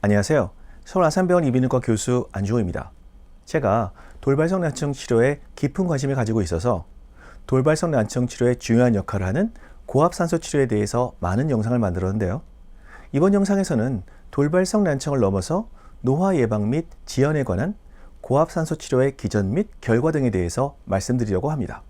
안녕하세요. 서울 아산병원 이비인후과 교수 안주호입니다. 제가 돌발성 난청 치료에 깊은 관심을 가지고 있어서 돌발성 난청 치료에 중요한 역할을 하는 고압산소 치료에 대해서 많은 영상을 만들었는데요. 이번 영상에서는 돌발성 난청을 넘어서 노화 예방 및 지연에 관한 고압산소 치료의 기전 및 결과 등에 대해서 말씀드리려고 합니다.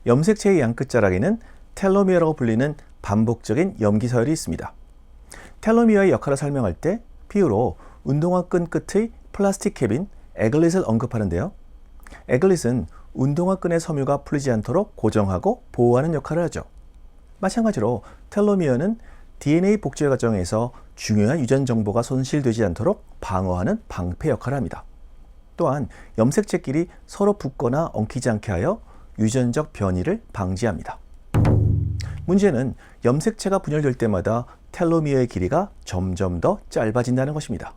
염색체의 양 끝자락에는 텔로미어라고 불리는 반복적인 염기 서열이 있습니다. 텔로미어의 역할을 설명할 때 비유로 운동화 끈 끝의 플라스틱 캡인 에글릿을 언급하는데요. 에글릿은 운동화 끈의 섬유가 풀리지 않도록 고정하고 보호하는 역할을 하죠. 마찬가지로 텔로미어는 DNA 복제 과정에서 중요한 유전 정보가 손실되지 않도록 방어하는 방패 역할을 합니다. 또한 염색체끼리 서로 붙거나 엉키지 않게 하여 유전적 변이를 방지합니다. 문제는 염색체가 분열될 때마다 텔로미어의 길이가 점점 더 짧아진다는 것입니다.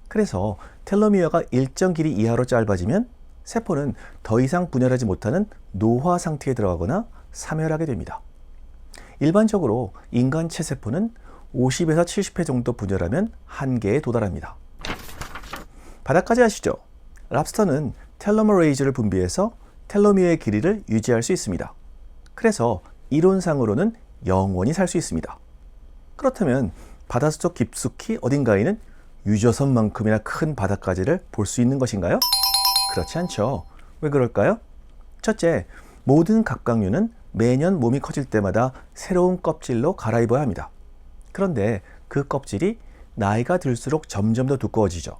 그래서 텔로미어가 일정 길이 이하로 짧아지면 세포는 더 이상 분열하지 못하는 노화 상태에 들어가거나 사멸하게 됩니다. 일반적으로 인간 체세포는 50에서 70회 정도 분열하면 한계에 도달합니다. 바다까지 아시죠? 랍스터는 텔로머레이즈를 분비해서 텔로미어의 길이를 유지할 수 있습니다. 그래서 이론상으로는 영원히 살 수 있습니다. 그렇다면 바닷속 깊숙이 어딘가에는 유조선만큼이나 큰 바닷가지를 볼 수 있는 것인가요? 그렇지 않죠. 왜 그럴까요? 첫째, 모든 갑각류는 매년 몸이 커질 때마다 새로운 껍질로 갈아입어야 합니다. 그런데 그 껍질이 나이가 들수록 점점 더 두꺼워지죠.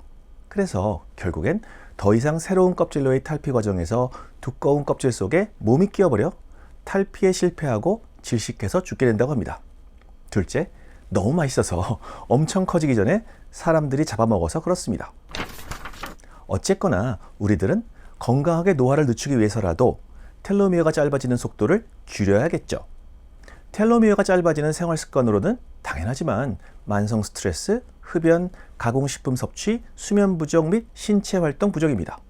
그래서 결국엔 더 이상 새로운 껍질로의 탈피 과정에서 두꺼운 껍질 속에 몸이 끼어버려 탈피에 실패하고 질식해서 죽게 된다고 합니다. 둘째, 너무 맛있어서 엄청 커지기 전에 사람들이 잡아먹어서 그렇습니다. 어쨌거나 우리들은 건강하게 노화를 늦추기 위해서라도 텔로미어가 짧아지는 속도를 줄여야겠죠. 텔로미어가 짧아지는 생활 습관으로는 당연하지만 만성 스트레스, 흡연, 가공식품 섭취, 수면 부족 및 신체 활동 부족입니다.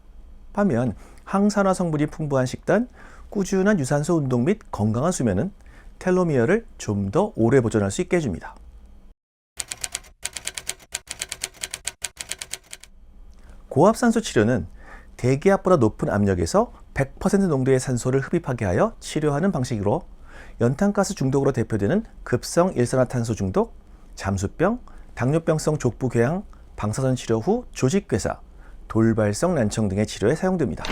반면 항산화 성분이 풍부한 식단, 꾸준한 유산소 운동 및 건강한 수면은 텔로미어를 좀 더 오래 보존할 수 있게 해줍니다. 고압산소 치료는 대기압보다 높은 압력에서 100% 농도의 산소를 흡입하게 하여 치료하는 방식으로 연탄가스 중독으로 대표되는 급성 일산화탄소 중독, 잠수병, 당뇨병성 족부궤양, 방사선 치료 후 조직괴사, 돌발성 난청 등의 치료에 사용됩니다.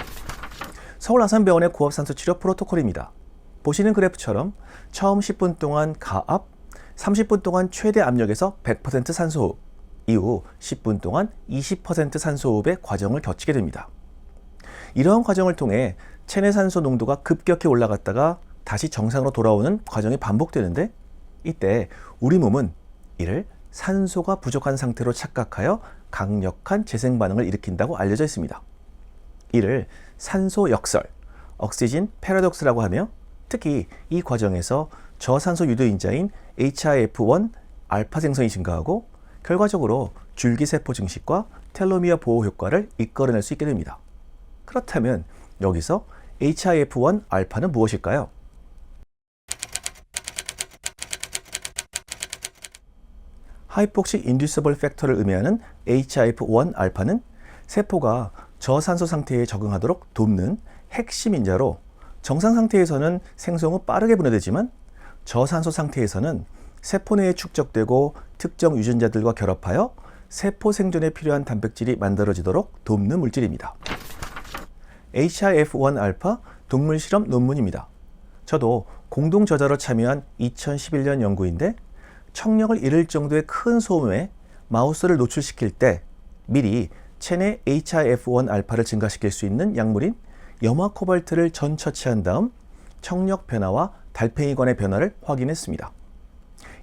서울 아산병원의 고압산소 치료 프로토콜입니다. 보시는 그래프처럼 처음 10분 동안 가압, 30분 동안 최대 압력에서 100% 산소호흡, 이후 10분 동안 20% 산소호흡의 과정을 거치게 됩니다. 이러한 과정을 통해 체내 산소 농도가 급격히 올라갔다가 다시 정상으로 돌아오는 과정이 반복되는데, 이때 우리 몸은 이를 산소가 부족한 상태로 착각하여 강력한 재생 반응을 일으킨다고 알려져 있습니다. 이를 산소 역설, 옥시진 패러독스라고 하며, 특히 이 과정에서 저산소 유도인자인 HIF-1 알파 생성이 증가하고 결과적으로 줄기세포 증식과 텔로미어 보호 효과를 이끌어낼 수 있게 됩니다. 그렇다면 여기서 HIF-1 알파는 무엇일까요? 하이폭식 인듀서블 팩터를 의미하는 HIF-1 알파는 세포가 저산소 상태에 적응하도록 돕는 핵심 인자로, 정상 상태에서는 생성 후 빠르게 분해되지만 저산소 상태에서는 세포 내에 축적되고 특정 유전자들과 결합하여 세포 생존에 필요한 단백질이 만들어지도록 돕는 물질입니다. HIF-1 알파 동물 실험 논문입니다. 저도 공동 저자로 참여한 2011년 연구인데, 청력을 잃을 정도의 큰 소음에 마우스를 노출시킬 때 미리 체내 HIF-1 알파를 증가시킬 수 있는 약물인 염화 코발트를 전 처치한 다음 청력 변화와 달팽이관의 변화를 확인했습니다.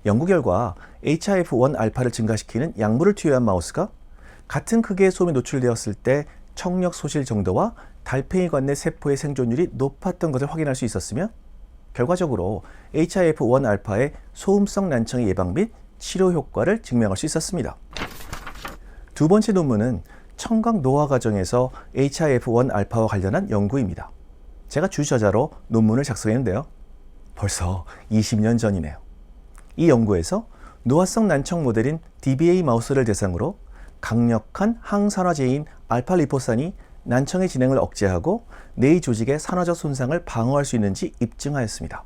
연구 결과 HIF-1 알파를 증가시키는 약물을 투여한 마우스가 같은 크기의 소음에 노출되었을 때 청력 소실 정도와 달팽이관 내 세포의 생존율이 높았던 것을 확인할 수 있었으며, 결과적으로 HIF-1 알파의 소음성 난청의 예방 및 치료 효과를 증명할 수 있었습니다. 두 번째 논문은 청각 노화 과정에서 HIF-1 알파와 관련한 연구입니다. 제가 주저자로 논문을 작성했는데요. 벌써 20년 전이네요. 이 연구에서 노화성 난청 모델인 DBA 마우스를 대상으로 강력한 항산화제인 알파리포산이 난청의 진행을 억제하고 뇌의 조직의 산화적 손상을 방어할 수 있는지 입증하였습니다.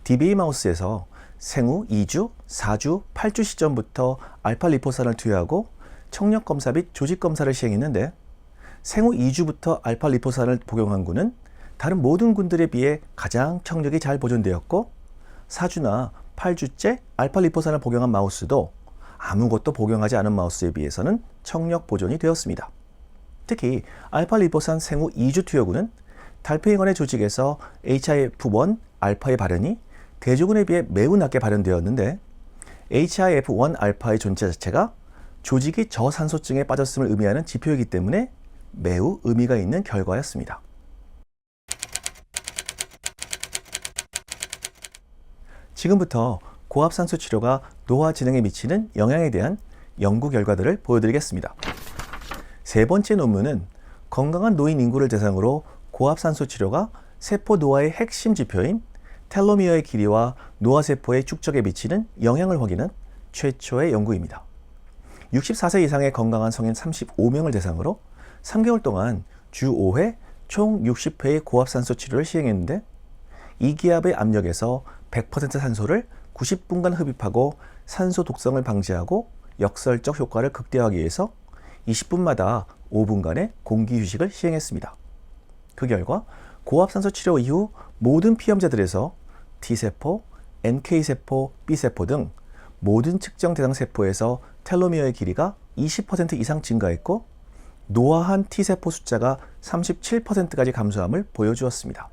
DBA 마우스에서 생후 2주, 4주, 8주 시점부터 알파리포산을 투여하고 청력 검사 및 조직 검사를 시행했는데 생후 2주부터 알파리포산을 복용한 군은 다른 모든 군들에 비해 가장 청력이 잘 보존되었고 4주나 8주째 알파리포산을 복용한 마우스도 아무것도 복용하지 않은 마우스에 비해서는 청력 보존이 되었습니다. 특히 알파리포산 생후 2주 투여군은 달팽이관의 조직에서 HIF-1 알파의 발현이 대조군에 비해 매우 낮게 발현되었는데 HIF-1 알파의 존재 자체가 조직이 저산소증에 빠졌음을 의미하는 지표이기 때문에 매우 의미가 있는 결과였습니다. 지금부터 고압산소 치료가 노화 진행에 미치는 영향에 대한 연구 결과들을 보여드리겠습니다. 세 번째 논문은 건강한 노인 인구를 대상으로 고압산소 치료가 세포 노화의 핵심 지표인 텔로미어의 길이와 노화세포의 축적에 미치는 영향을 확인한 최초의 연구입니다. 64세 이상의 건강한 성인 35명을 대상으로 3개월 동안 주 5회 총 60회의 고압산소 치료를 시행했는데 이 기압의 압력에서 100% 산소를 90분간 흡입하고 산소 독성을 방지하고 역설적 효과를 극대화하기 위해서 20분마다 5분간의 공기 휴식을 시행했습니다. 그 결과 고압산소 치료 이후 모든 피험자들에서 T세포, NK세포, B세포 등 모든 측정 대상 세포에서 텔로미어의 길이가 20% 이상 증가했고 노화한 T세포 숫자가 37%까지 감소함을 보여주었습니다.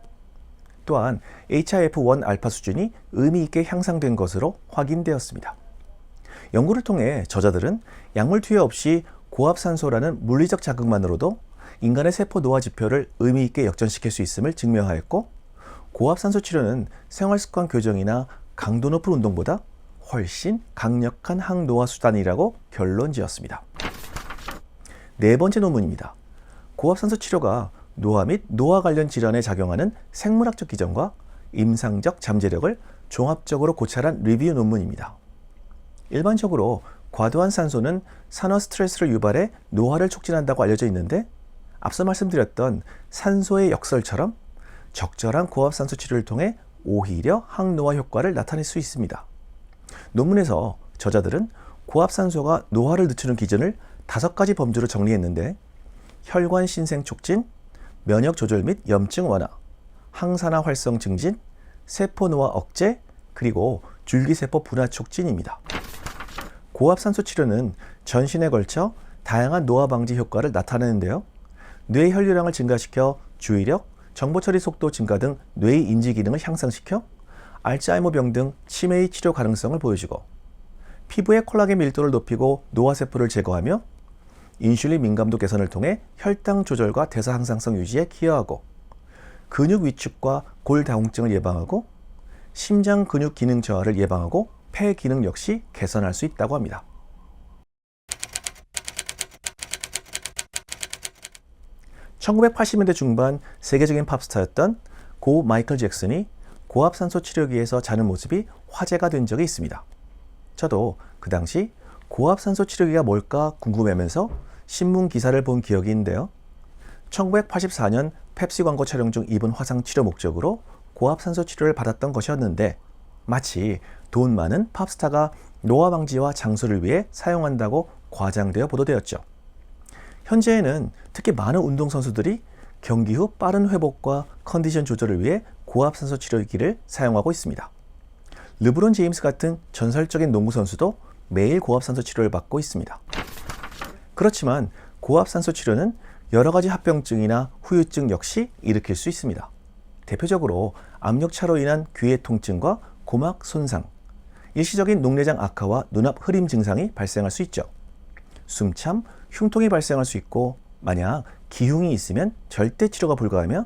또한 HIF-1 알파 수준이 의미 있게 향상된 것으로 확인되었습니다. 연구를 통해 저자들은 약물 투여 없이 고압산소라는 물리적 자극만으로도 인간의 세포 노화 지표를 의미 있게 역전시킬 수 있음을 증명하였고 고압산소 치료는 생활습관 교정이나 강도 높은 운동보다 훨씬 강력한 항노화 수단이라고 결론 지었습니다. 네 번째 논문입니다. 고압산소 치료가 노화 및 노화 관련 질환에 작용하는 생물학적 기전과 임상적 잠재력을 종합적으로 고찰한 리뷰 논문입니다. 일반적으로 과도한 산소는 산화 스트레스를 유발해 노화를 촉진한다고 알려져 있는데 앞서 말씀드렸던 산소의 역설처럼 적절한 고압산소 치료를 통해 오히려 항노화 효과를 나타낼 수 있습니다. 논문에서 저자들은 고압산소가 노화를 늦추는 기전을 5가지 범주로 정리했는데 혈관 신생 촉진, 면역 조절 및 염증 완화, 항산화 활성 증진, 세포 노화 억제, 그리고 줄기세포 분화 촉진입니다. 고압산소 치료는 전신에 걸쳐 다양한 노화 방지 효과를 나타내는데요. 뇌 혈류량을 증가시켜 주의력, 정보 처리 속도 증가 등 뇌의 인지 기능을 향상시켜 알츠하이머병 등 치매의 치료 가능성을 보여주고 피부의 콜라겐 밀도를 높이고 노화세포를 제거하며 인슐린 민감도 개선을 통해 혈당 조절과 대사 항상성 유지에 기여하고 근육 위축과 골다공증을 예방하고 심장 근육 기능 저하를 예방하고 폐 기능 역시 개선할 수 있다고 합니다. (1980년대) 중반 세계적인 팝스타였던 고 마이클 잭슨이 고압산소 치료기에서 자는 모습이 화제가 된 적이 있습니다. 저도 그 당시 고압산소 치료기가 뭘까 궁금해하면서 신문 기사를 본 기억이 있는데요. 1984년 펩시 광고 촬영 중 입은 화상 치료 목적으로 고압산소 치료를 받았던 것이었는데 마치 돈 많은 팝스타가 노화 방지와 장수를 위해 사용한다고 과장되어 보도되었죠. 현재에는 특히 많은 운동선수들이 경기 후 빠른 회복과 컨디션 조절을 위해 고압산소 치료기를 사용하고 있습니다. 르브론 제임스 같은 전설적인 농구 선수도 매일 고압산소 치료를 받고 있습니다. 그렇지만 고압산소 치료는 여러 가지 합병증이나 후유증 역시 일으킬 수 있습니다. 대표적으로 압력차로 인한 귀의 통증과 고막 손상, 일시적인 녹내장 악화와 눈앞 흐림 증상이 발생할 수 있죠. 숨참, 흉통이 발생할 수 있고 만약 기흉이 있으면 절대 치료가 불가하며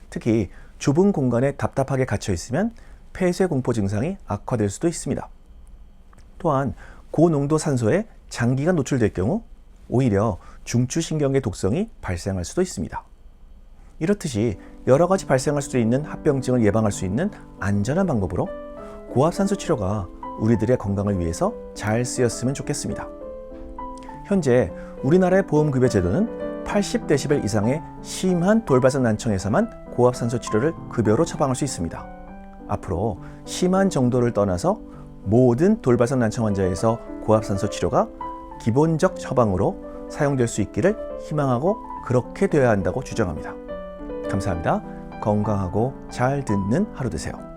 특히 좁은 공간에 답답하게 갇혀 있으면 폐쇄 공포 증상이 악화될 수도 있습니다. 또한 고농도 산소에 장기간 노출될 경우 오히려 중추신경계 독성이 발생할 수도 있습니다. 이렇듯이 여러 가지 발생할 수도 있는 합병증을 예방할 수 있는 안전한 방법으로 고압산소 치료가 우리들의 건강을 위해서 잘 쓰였으면 좋겠습니다. 현재 우리나라의 보험급여 제도는 80데시벨 이상의 심한 돌발성 난청에서만 고압산소 치료를 급여로 처방할 수 있습니다. 앞으로 심한 정도를 떠나서 모든 돌발성 난청 환자에서 고압산소 치료가 기본적 처방으로 사용될 수 있기를 희망하고 그렇게 되어야 한다고 주장합니다. 감사합니다. 건강하고 잘 듣는 하루 되세요.